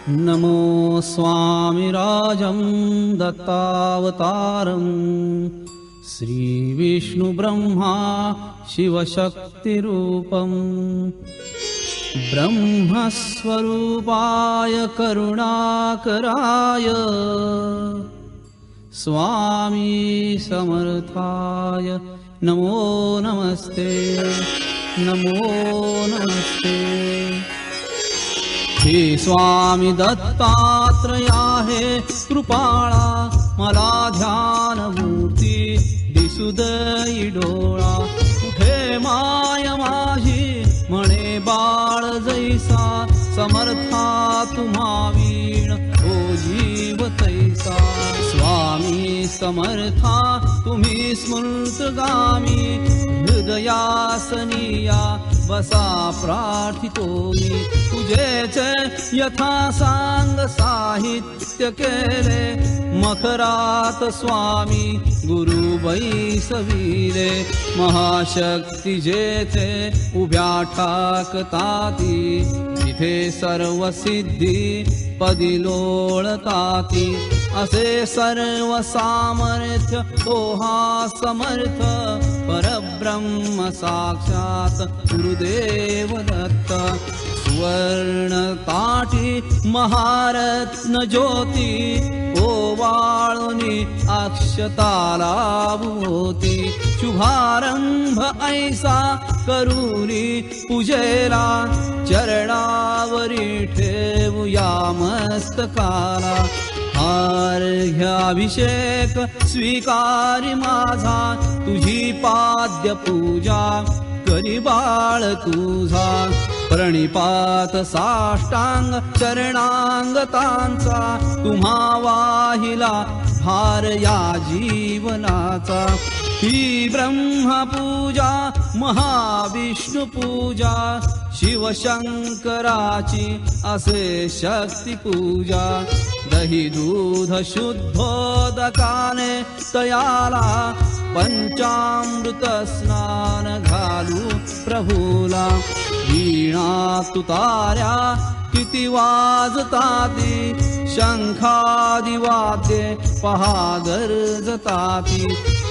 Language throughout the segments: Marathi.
नमो स्वामिराजं दत्तावतारं श्रीविष्णुब्रह्मा शिवशक्तिरूपं ब्रह्मस्वरूपाय करुणाकराय स्वामी समर्थाय नमो नमस्ते नमो नमस्ते। हे स्वामी दत्तात्रया हे कृपाळा मला ध्यानमूर्ती दिसू दई डोळा। कुठे माय माझी म्हणे बाळ जैसा समर्था तुम्हा वीण ओ जीव तैसा। स्वामी समर्था तुम्ही स्मृतगामी हृदयासनिया बसा प्रार्थितो मी। तुझेच यथा सांग साहित्य केले मखरात स्वामी गुरु बैसविले। महाशक्ती जेथे उभ्या ठाकताती तिथे सर्व सिद्धी पदी लोळताती। असे सर्व सामर्थ्य तो हा समर्थ परब्रह्म साक्षात गुरुदेव दत्त। सुवर्ण ताटी महारत्न ज्योती ओवाळुनी अक्षताला भोवती। शुभारंभ ऐसा करुनी पूजेला चरणावरी ठेवूया मस्तकाला। अर्घ्याभिषेक स्वीकारी माझा तुझी पाद्य पूजा करी बाळ तुझा। प्रणिपात साष्टांग चरणांगतांचा तुम्हा वाहिला भार या जीवनाचा। ही ब्रह्मपूजा महाविष्णू पूजा शिवशंकराची असे शक्ती पूजा। दही दूध शुद्धोदकाने तयाला पंचामृत स्नान घालू प्रभूला। वीणा तुतार्या किती वाजताती शंखादि वाद्ये पहा गरजताती।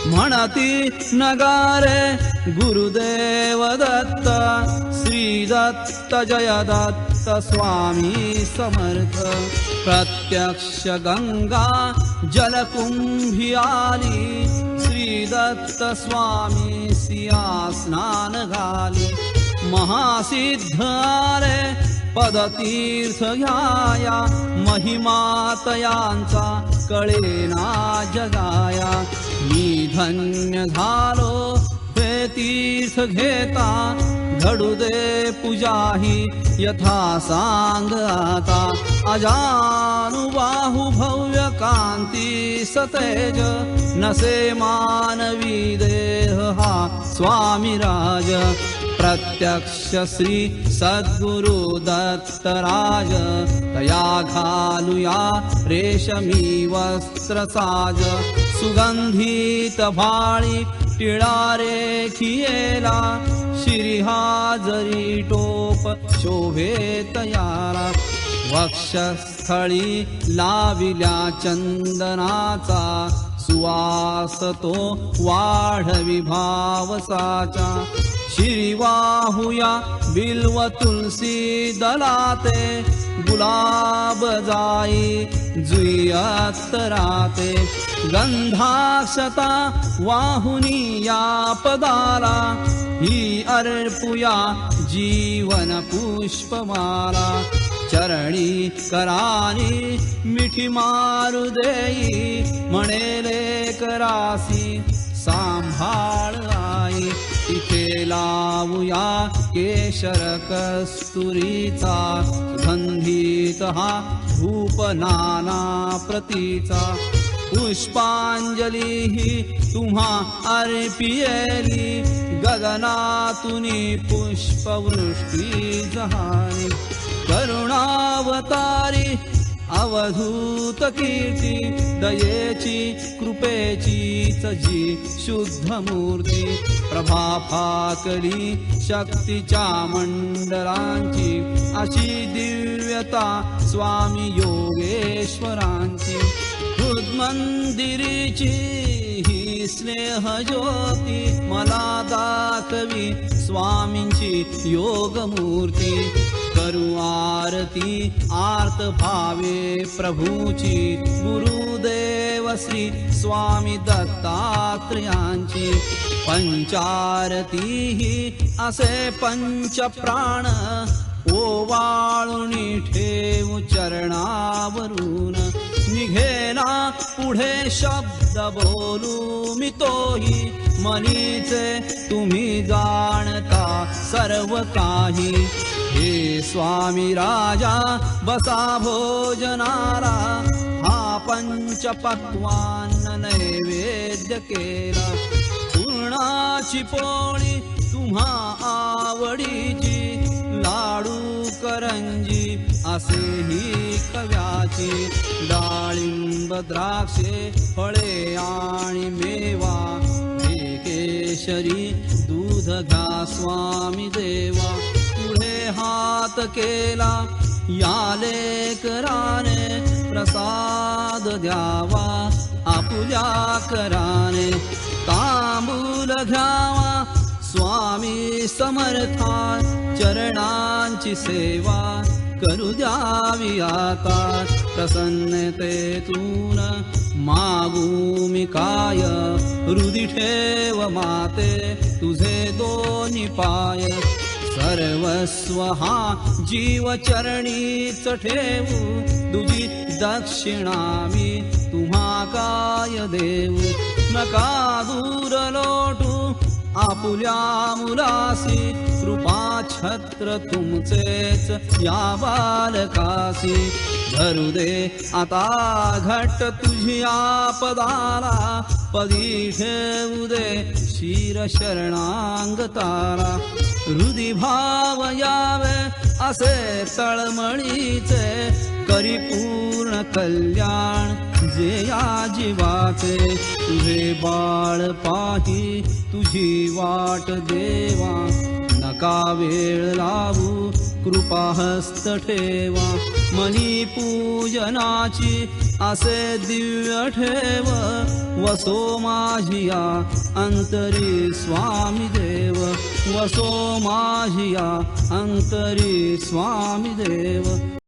म्हणती नगारे गुरुदेव दत्त श्री दत्त जय दत्त स्वामी समर्थ। प्रत्यक्ष गंगा जलकुंभी आली श्री दत्त स्वामी सिया स्नान घाली। महासिद्ध आले पदतीर्थ घ्याया महिमा तयांचा कळेना जगाया। मी धन्य झालो हे तीर्थ घेता घडू दे पूजा ही यथा सांग आता। अजानुबाहु भव्य कांती सतेज नसे मानवी देह हा स्वामी राज। प्रत्यक्ष श्री सद्गुरु दत्तराज तया घालूया रेशमी वस्त्र साज। सुगंधित भाळी टिळा रेखियेला शिरिहाजरी टोप शोभे तयाला। वक्षस्थळी लाविल्या चंदनाचा सुवास तो वाढवी भावसाचा। शिरिवाहुया बिल्व तुलसी दलाते गुलाब जाई जुई अत्तराते। गंधाक्षता वाहुनी या पदाला ही अर्पुया जीवन पुष्पमाला। चरणी करानी मिठी मारू देई म्हणेले करासी सांभाळ आई। तिथे लावूया केशर कस्तुरीचा सुगंधित हा धूप नाना प्रतीचा। पुष्पांजली ही तुम्हा अर्पियेली गगनातुनी पुष्पवृष्टी जहानी। करुणावतारी अवधूत कीर्ती दयेची कृपेचीच जी शुद्ध मूर्ती। प्रभा फाकली शक्तीच्या मंडलांची अशी दिव्यता स्वामी योगेश्वरांची हृदमंदिरीची ही स्नेह ज्योती मला दाखवी स्वामींची योगमूर्ती करू आरती आर्त भावे प्रभूची गुरुदेव श्री स्वामी दत्तात्रयांची पंचारती ही असे पंच प्राण ओवाळूनी ठेवू चरणावरून निघेना पुढे शब्द बोलू मी तोही मनीचे तुम्ही जाणता सर्व काही हे स्वामी राजा बसा भोजनाला हा पंच पक्वान्न नैवेद्य केला पूर्णाची पोळी तुम्हा आवडीची लाडू करंजी असेही कव्याची डाळिंब द्राक्षे फळे आणि मेवा हे केशरी दूध घ्या स्वामी देवा पुढे हात केला या लेकराने प्रसाद द्यावा आपुल्या कराने तांबूल घ्यावा स्वामी समर्था चरणांची सेवा करू द्यावी आता प्रसन्नतेतून मागू मी काय हृदय ठेव माते तुझे दोन्ही पाय सर्वस्व हा जीव चरणीच ठेवू तुझी दक्षिणा मी तुम्हा काय देऊ नका दूर लोटू आपुल्या मुलासी कृपा छत्र तुमचेच या बालकासी धरू दे आता घट तुझी आपदाला पदी ठेवू दे शिर शरणांगताला हृदय भाव यावे असे तळमळीचे करी पूर्ण कल्याण जे या जीवाचे तुझे बाळ पाही तुझी वाट देवा नका वेळ लावू कृपा हस्त ठेवा मनी पूजनाची असे दिव्य ठेव वसो माझिया अंतरी स्वामी देव वसो माझिया अंतरी स्वामी देव